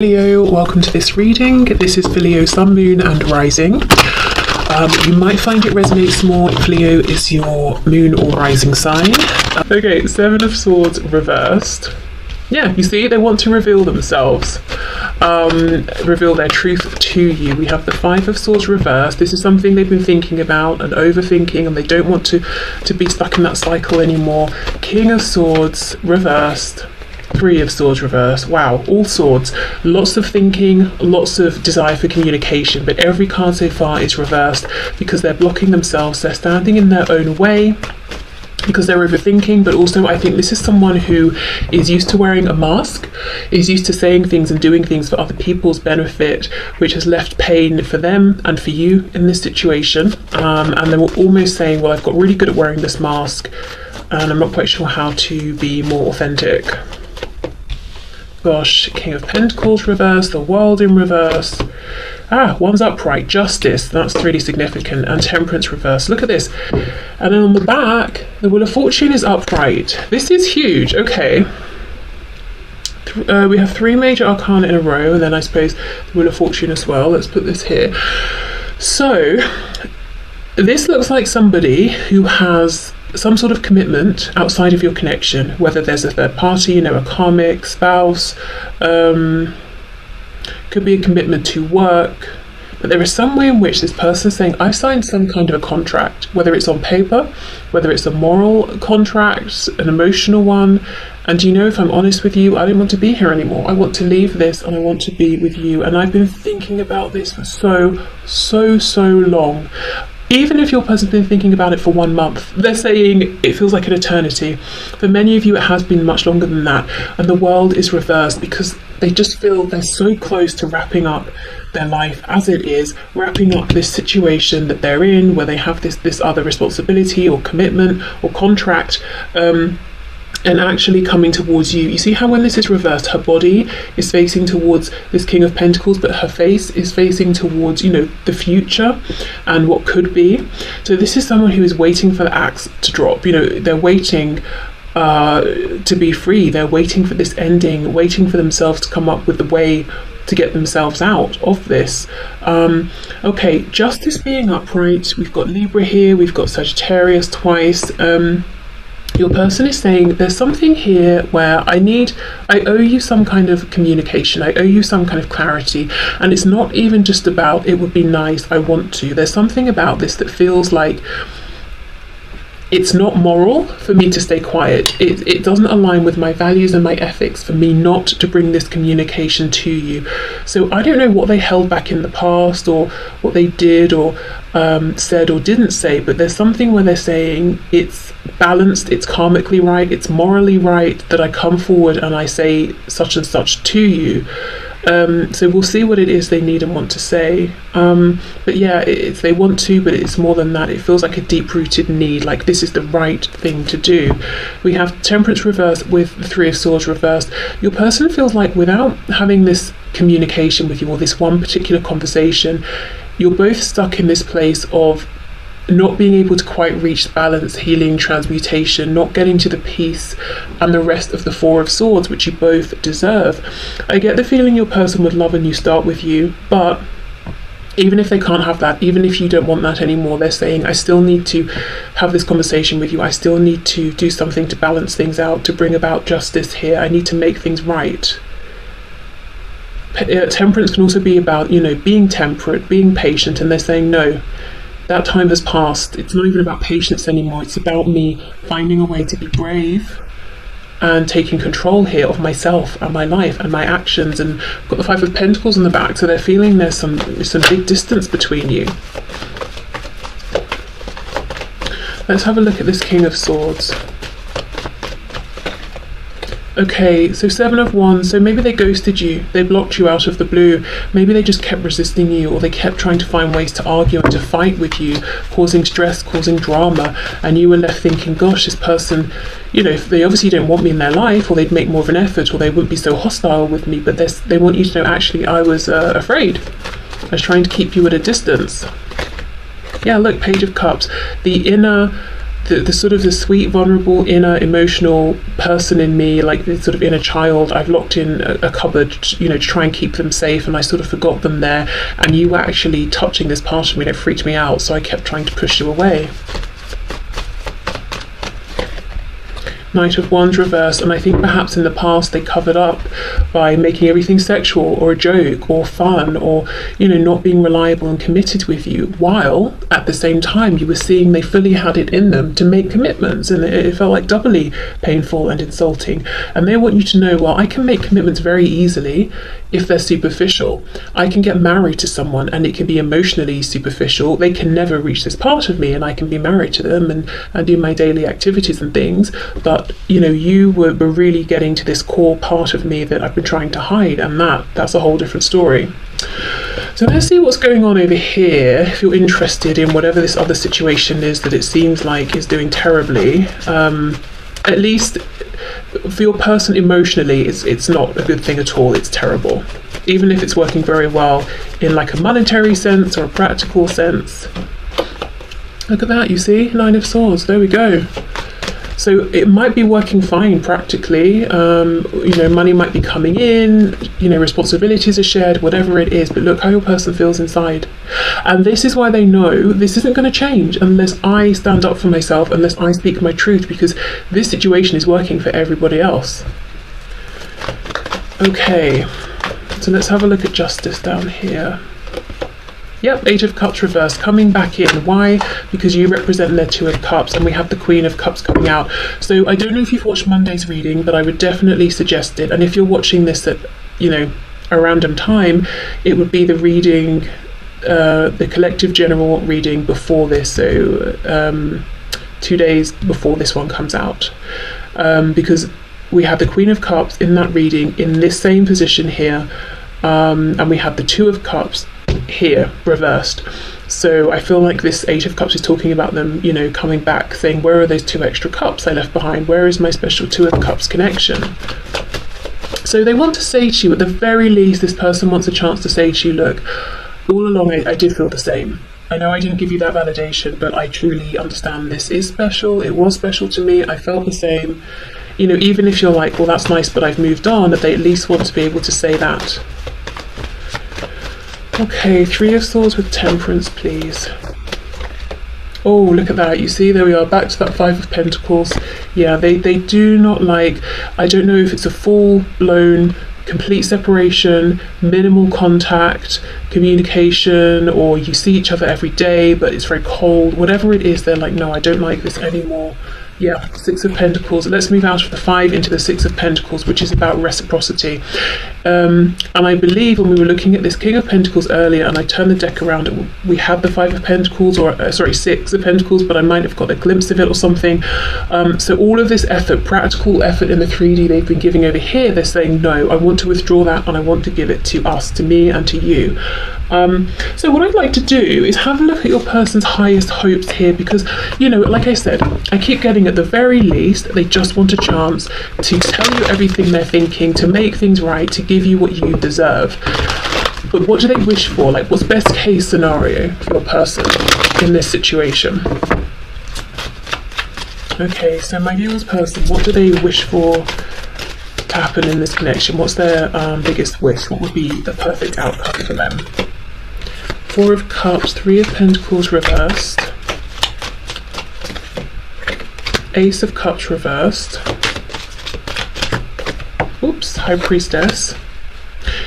Leo, welcome to this reading. This is for Leo, Sun, Moon and Rising. You might find it resonates more if Leo is your moon or rising sign. Okay, Seven of Swords reversed. Yeah, you see, they want to reveal themselves, reveal their truth to you. We have the Five of Swords reversed. This is something they've been thinking about and overthinking, and they don't want to be stuck in that cycle anymore. King of Swords reversed. Three of Swords reversed. Wow, all swords. Lots of thinking, lots of desire for communication, but every card so far is reversed because they're blocking themselves. They're standing in their own way because they're overthinking, but also I think this is someone who is used to wearing a mask, is used to saying things and doing things for other people's benefit, which has left pain for them and for you in this situation. And they were almost saying, well, I've got really good at wearing this mask and I'm not quite sure how to be more authentic. Gosh, King of Pentacles reversed, the World in reverse. One's upright, Justice, that's really significant, and Temperance reversed. Look at this. And then on the back, the Wheel of Fortune is upright. This is huge. Okay. We have three major arcana in a row, and then I suppose the Wheel of Fortune as well. Let's put this here. So, this looks like somebody who has some sort of commitment outside of your connection, whether there's a third party, a karmic spouse, could be a commitment to work, but there is some way in which this person is saying, I signed some kind of a contract, whether it's on paper, whether it's a moral contract, an emotional one, and if I'm honest with you, I don't want to be here anymore. I want to leave this and I want to be with you. And I've been thinking about this for so long. Even if your person's been thinking about it for 1 month, they're saying it feels like an eternity. For many of you, it has been much longer than that. And the World is reversed because they just feel they're so close to wrapping up their life as it is, wrapping up this situation that they're in, where they have this other responsibility or commitment or contract, and actually coming towards you. You see how when this is reversed, her body is facing towards this King of Pentacles, but her face is facing towards, the future and what could be. So this is someone who is waiting for the axe to drop. They're waiting to be free. They're waiting for this ending, waiting for themselves to come up with the way to get themselves out of this. Okay, Justice being upright. We've got Libra here. We've got Sagittarius twice. Your person is saying there's something here where I owe you some kind of communication, I owe you some kind of clarity, and it's not even just about it would be nice, I want to. There's something about this that feels like it's not moral for me to stay quiet. It doesn't align with my values and my ethics for me not to bring this communication to you. So I don't know what they held back in the past or what they did or said or didn't say, but there's something where they're saying it's balanced, it's karmically right, it's morally right that I come forward and I say such and such to you. So we'll see what it is they need and want to say. But yeah, they want to, but it's more than that. It feels like a deep-rooted need, like this is the right thing to do. We have Temperance reversed with the Three of Swords reversed. Your person feels like without having this communication with you or this one particular conversation, you're both stuck in this place of not being able to quite reach balance, healing, transmutation, not getting to the peace and the rest of the Four of Swords, which you both deserve. I get the feeling your person would love a new start with you, but even if they can't have that, even if you don't want that anymore, they're saying, I still need to have this conversation with you. I still need to do something to balance things out, to bring about justice here. I need to make things right. Temperance can also be about, being temperate, being patient, and they're saying, no, that time has passed. It's not even about patience anymore. It's about me finding a way to be brave and taking control here of myself and my life and my actions. And I've got the Five of Pentacles on the back, so they're feeling there's some big distance between you. Let's have a look at this King of Swords. Okay, so Seven of Wands, so maybe they ghosted you, they blocked you out of the blue, maybe they just kept resisting you, or they kept trying to find ways to argue and to fight with you, causing stress, causing drama, and you were left thinking, gosh, this person, they obviously don't want me in their life, or they'd make more of an effort, or they wouldn't be so hostile with me, but they want you to know, actually, I was afraid. I was trying to keep you at a distance. Yeah, look, Page of Cups, the inner the sort of the sweet, vulnerable, inner, emotional person in me, like the sort of inner child, I've locked in a cupboard, you know, to try and keep them safe, and I sort of forgot them there, and you were actually touching this part of me, and it freaked me out, so I kept trying to push you away. Knight of Wands reversed, and I think perhaps in the past they covered up by making everything sexual or a joke or fun, or, you know, not being reliable and committed with you, while at the same time you were seeing they fully had it in them to make commitments, and it felt like doubly painful and insulting. And they want you to know, well, I can make commitments very easily if they're superficial. I can get married to someone and it can be emotionally superficial. They can never reach this part of me, and I can be married to them and do my daily activities and things, but you know, you were really getting to this core part of me that I've been trying to hide, and that's a whole different story. So let's see what's going on over here. If you're interested in whatever this other situation is that it seems like is doing terribly, at least for your person emotionally, it's not a good thing at all. It's terrible, even if it's working very well in like a monetary sense or a practical sense. Look at that, you see, Nine of Swords, there we go. So it might be working fine practically, you know, money might be coming in, you know, responsibilities are shared, whatever it is, but look how your person feels inside. And this is why they know this isn't going to change unless I stand up for myself, unless I speak my truth, because this situation is working for everybody else. Okay, so let's have a look at justice down here. Yep, Eight of Cups reversed, coming back in. Why? Because you represent their Two of Cups, and we have the Queen of Cups coming out. So I don't know if you've watched Monday's reading, but I would definitely suggest it. And if you're watching this at, you know, a random time, it would be the reading, the collective general reading before this. So 2 days before this one comes out. Because we have the Queen of Cups in that reading in this same position here. And we have the Two of Cups here reversed. So I feel like this Eight of Cups is talking about them, you know, coming back, saying, where are those 2 extra cups I left behind? Where is my special Two of Cups connection? So they want to say to you, at the very least, this person wants a chance to say to you, look, all along I did feel the same. I know I didn't give you that validation, but I truly understand this is special. It was special to me. I felt the same. You know, even if you're like, well, that's nice, but I've moved on, that they at least want to be able to say that. Okay, Three of Swords with Temperance, please. Oh, look at that. You see, there we are, back to that Five of Pentacles. Yeah, they do not like, I don't know if it's a full-blown, complete separation, minimal contact, communication, or you see each other every day, but it's very cold. Whatever it is, they're like, no, I don't like this anymore. Yeah, Six of Pentacles. Let's move out of the Five into the Six of Pentacles, which is about reciprocity. And I believe when we were looking at this King of Pentacles earlier, and I turned the deck around, we had the Five of Pentacles, or sorry, Six of Pentacles, but I might have got a glimpse of it or something. So all of this effort, practical effort in the 3D they've been giving over here, they're saying, no, I want to withdraw that and I want to give it to us, to me and to you. So what I'd like to do is have a look at your person's highest hopes here, because, you know, like I said, I keep getting at the very least, they just want a chance to tell you everything they're thinking, to make things right, to give you what you deserve. But what do they wish for? Like, what's best case scenario for your person in this situation? Okay, so my viewer's person, what do they wish for to happen in this connection? What's their biggest wish? What would be the perfect outcome for them? Four of Cups, Three of Pentacles reversed, Ace of Cups reversed, oops, High Priestess.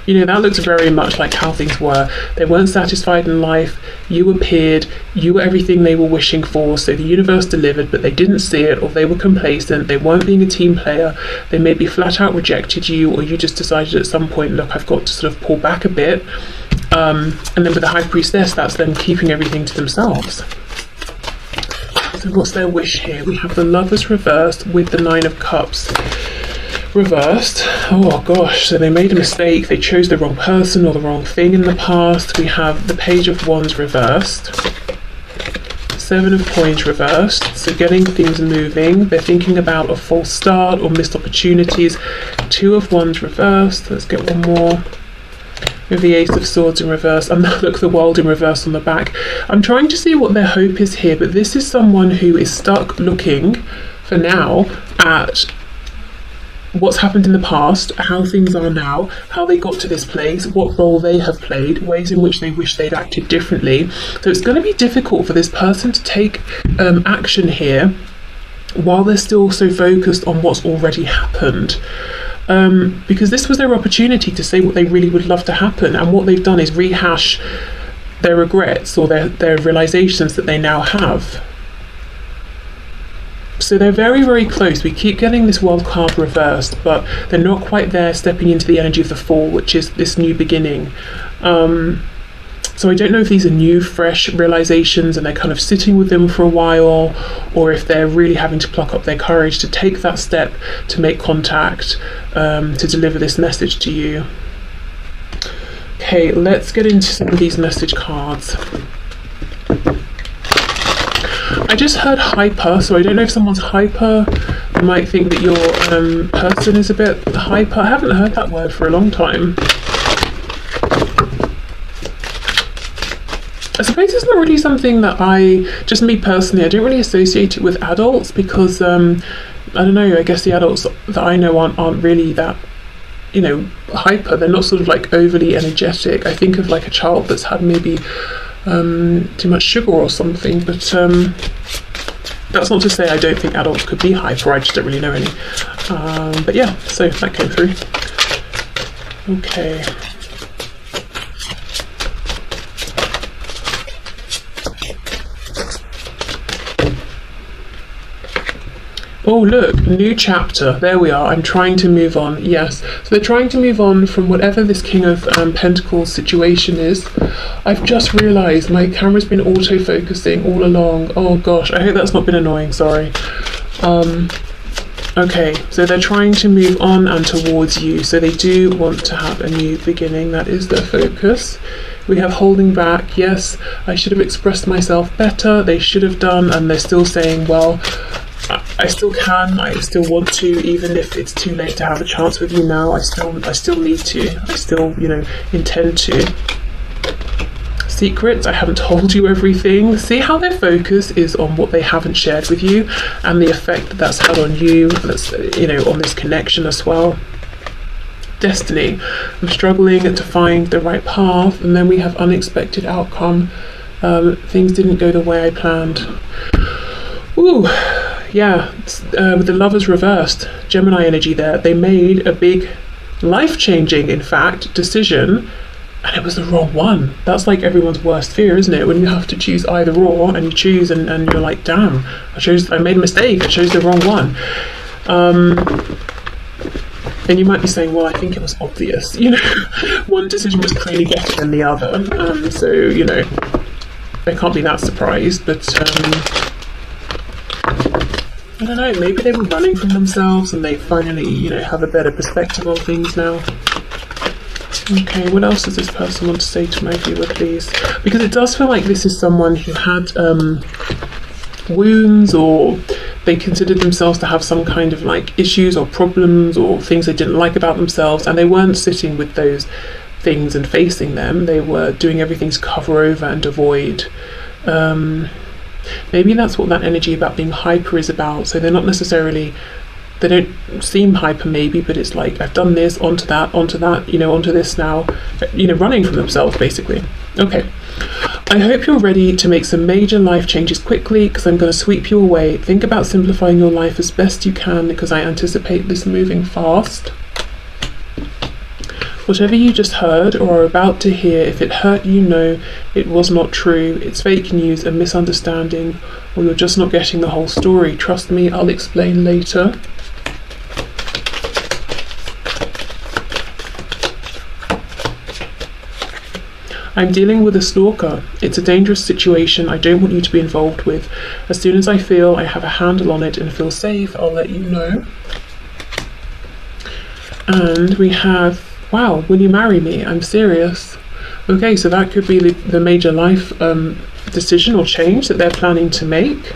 You know, that looks very much like how things were. They weren't satisfied in life, you appeared, you were everything they were wishing for, so the universe delivered, but they didn't see it, or they were complacent, they weren't being a team player, they maybe flat out rejected you, or you just decided at some point, look, I've got to sort of pull back a bit. And then with the High Priestess, that's them keeping everything to themselves. So what's their wish here? We have the Lovers reversed with the Nine of Cups reversed. Oh gosh, so they made a mistake, they chose the wrong person or the wrong thing in the past. We have the Page of Wands reversed, Seven of Coins reversed, so getting things moving. They're thinking about a false start or missed opportunities. Two of Wands reversed, let's get one more. with the Ace of Swords in reverse, and look, the World in reverse on the back. I'm trying to see what their hope is here, but this is someone who is stuck looking, for now, at what's happened in the past, how things are now, how they got to this place, what role they have played, ways in which they wish they'd acted differently. So it's going to be difficult for this person to take action here while they're still so focused on what's already happened. Because this was their opportunity to say what they really would love to happen, and what they've done is rehash their regrets or their realizations that they now have. So they're very, very close. We keep getting this World card reversed, but they're not quite there, stepping into the energy of the Fool, which is this new beginning. So I don't know if these are new, fresh realizations and they're kind of sitting with them for a while, or if they're really having to pluck up their courage to take that step to make contact, to deliver this message to you. Okay, let's get into some of these message cards. I just heard hyper, so I don't know if someone's hyper. You might think that your person is a bit hyper. I haven't heard that word for a long time. I suppose it's not really something that just me personally, I don't really associate it with adults, because I don't know, I guess the adults that I know aren't really that, you know, hyper. They're not sort of like overly energetic. I think of like a child that's had maybe too much sugar or something, but that's not to say I don't think adults could be hyper, I just don't really know any. But yeah, so that came through. Okay. Oh look, new chapter. There we are. I'm trying to move on. Yes. So they're trying to move on from whatever this King of Pentacles situation is. I've just realised my camera's been auto-focusing all along. Oh gosh, I hope that's not been annoying, sorry. Okay, so they're trying to move on and towards you. So they do want to have a new beginning. That is their focus. We have holding back. Yes, I should have expressed myself better. They should have done, and they're still saying, well, I still can, I still want to, even if it's too late to have a chance with you now, I still need to, I still, you know, intend to. Secrets, I haven't told you everything. See how their focus is on what they haven't shared with you, and the effect that that's had on you, that's, you know, on this connection as well. Destiny, I'm struggling to find the right path, and then we have unexpected outcome. Things didn't go the way I planned. Ooh. Yeah, with the Lovers reversed, Gemini energy there, they made a big, life-changing, in fact, decision, and it was the wrong one. That's like everyone's worst fear, isn't it? When you have to choose either or, and you choose, and you're like, damn, I made a mistake, I chose the wrong one. And you might be saying, well, I think it was obvious, you know, one decision was clearly better than the other, so, you know, I can't be that surprised, but, I don't know, maybe they were running from themselves and they finally, you know, have a better perspective on things now. Okay, what else does this person want to say to my viewer, please? Because it does feel like this is someone who had wounds, or they considered themselves to have some kind of like issues or problems or things they didn't like about themselves, and they weren't sitting with those things and facing them. They were doing everything to cover over and avoid. Maybe that's what that energy about being hyper is about. So they're not necessarily, they don't seem hyper maybe, but it's like, I've done this, onto that, you know, onto this now, you know, running from themselves basically. Okay, I hope you're ready to make some major life changes quickly, because I'm going to sweep you away. Think about simplifying your life as best you can, because I anticipate this moving fast. Whatever you just heard or are about to hear, if it hurt you, know it was not true. It's fake news, a misunderstanding, or you're just not getting the whole story. Trust me, I'll explain later. I'm dealing with a stalker. It's a dangerous situation I don't want you to be involved with. As soon as I feel I have a handle on it and feel safe, I'll let you know. And we have, wow, will you marry me? I'm serious. Okay, so that could be the major life decision or change that they're planning to make.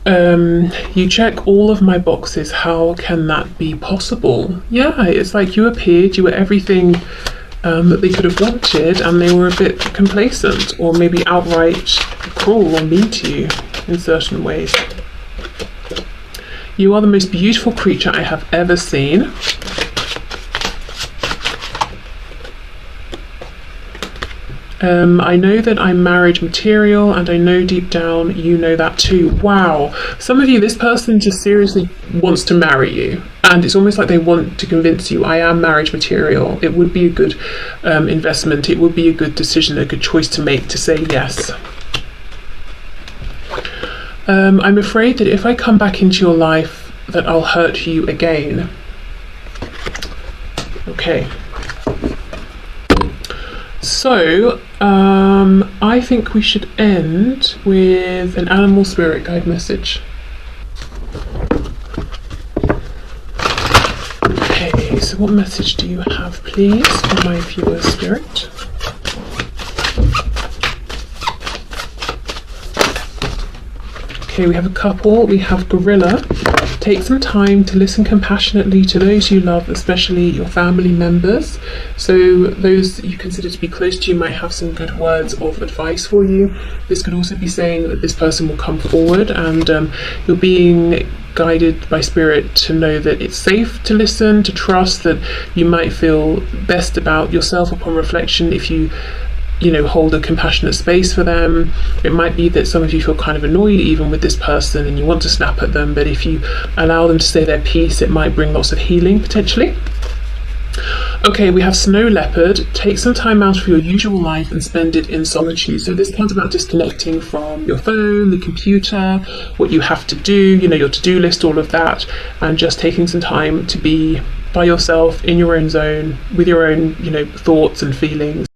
You check all of my boxes. How can that be possible? Yeah, it's like you appeared, you were everything that they could have wanted, and they were a bit complacent or maybe outright cruel or mean to you in certain ways. You are the most beautiful creature I have ever seen. I know that I'm marriage material, and I know deep down you know that too. Wow. Some of you, this person just seriously wants to marry you, and it's almost like they want to convince you, I am marriage material. It would be a good investment. It would be a good decision, a good choice to make, to say yes. I'm afraid that if I come back into your life, that I'll hurt you again. Okay. So, I think we should end with an animal spirit guide message. Okay, so what message do you have, please, for my viewer spirit? Okay, we have a couple. We have gorilla. Take some time to listen compassionately to those you love, especially your family members. So those you consider to be close to you might have some good words of advice for you. This could also be saying that this person will come forward, and you're being guided by spirit to know that it's safe to listen, to trust, that you might feel best about yourself upon reflection if you hold a compassionate space for them. It might be that some of you feel kind of annoyed even with this person and you want to snap at them, but if you allow them to say their piece, it might bring lots of healing potentially. Okay, we have snow leopard. Take some time out of your usual life and spend it in solitude. So this part's about disconnecting from your phone, the computer, what you have to do, your to-do list, all of that, and just taking some time to be by yourself in your own zone with your own, thoughts and feelings.